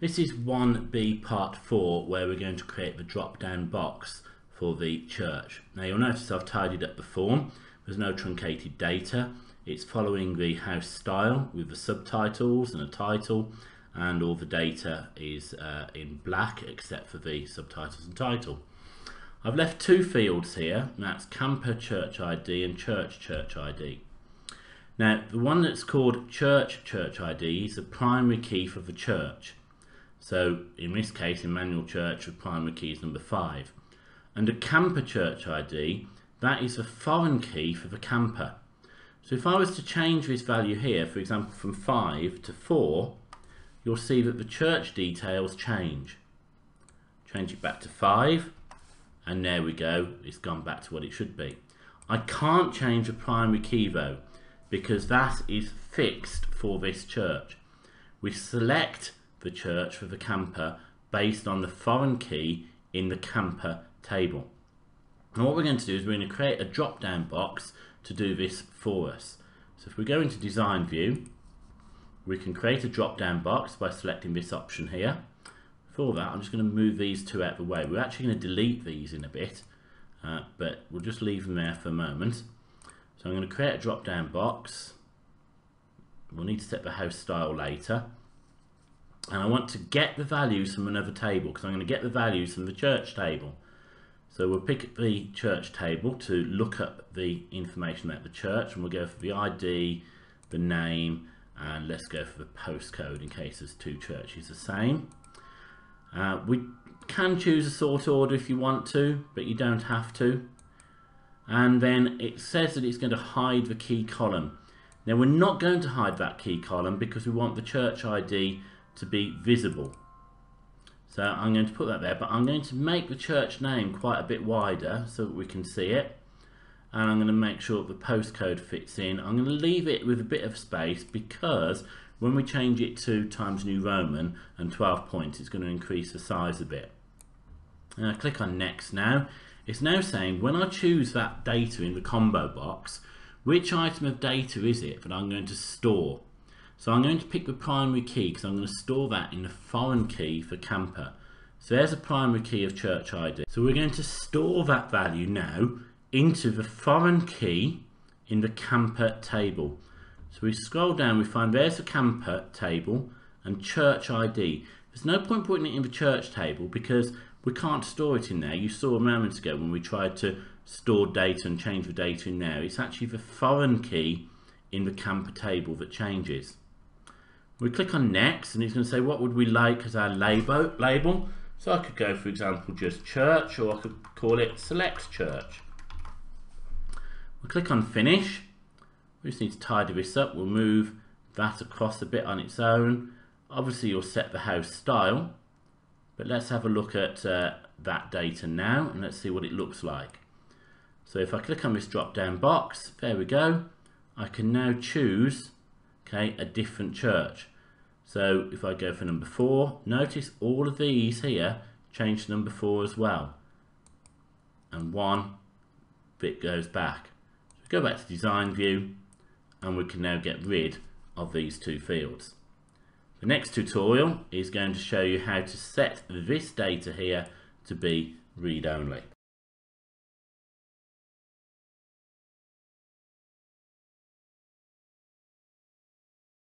This is 1B part 4 where we're going to create the drop down box for the church. Now you'll notice I've tidied up the form. There's no truncated data. It's following the house style with the subtitles and a title, and all the data is in black except for the subtitles and title. I've left two fields here, and that's camper church ID and church ID. Now the one that's called church ID is the primary key for the church. So in this case, Emmanuel Church, the primary key is number 5. Under camper church ID, that is the foreign key for the camper. So if I was to change this value here, for example from 5 to 4, you'll see that the church details change. Change it back to 5, and there we go, it's gone back to what it should be. I can't change the primary key though, because that is fixed for this church. We select the church for the camper based on the foreign key in the camper table. And what we're going to do is we're going to create a drop down box to do this for us. So if we go into design view, we can create a drop down box by selecting this option here. For that, I'm just going to move these two out of the way. We're actually going to delete these in a bit, but we'll just leave them there for a moment. So I'm going to create a drop down box. We'll need to set the house style later. And I want to get the values from another table, because I'm going to get the values from the church table. So we'll pick the church table to look up the information about the church, and we'll go for the ID, the name, and let's go for the postcode in case there's two churches the same. We can choose a sort order if you want to, but you don't have to. And then it says that it's going to hide the key column. Now we're not going to hide that key column because we want the church ID to be visible. So I'm going to put that there, but I'm going to make the church name quite a bit wider so that we can see it, and I'm going to make sure the postcode fits in. I'm going to leave it with a bit of space because when we change it to Times New Roman and 12 points, it's going to increase the size a bit. And I click on next now. It's now saying when I choose that data in the combo box, which item of data is it that I'm going to store? So I'm going to pick the primary key because I'm going to store that in the foreign key for camper. So there's a primary key of church ID. So we're going to store that value now into the foreign key in the camper table. So we scroll down, we find there's the camper table and church ID. There's no point putting it in the church table because we can't store it in there. You saw a moment ago when we tried to store data and change the data in there. It's actually the foreign key in the camper table that changes. We click on next, and it's going to say what would we like as our label. So I could go, for example, just church, or I could call it select church. We'll click on finish. We just need to tidy this up. We'll move that across a bit on its own. Obviously you'll set the house style, but let's have a look at that data now, and let's see what it looks like. So if I click on this drop down box, there we go, I can now choose a different church. So if I go for number 4, notice all of these here change to number 4 as well, and one bit goes back. So go back to design view, and we can now get rid of these two fields. The next tutorial is going to show you how to set this data here to be read only.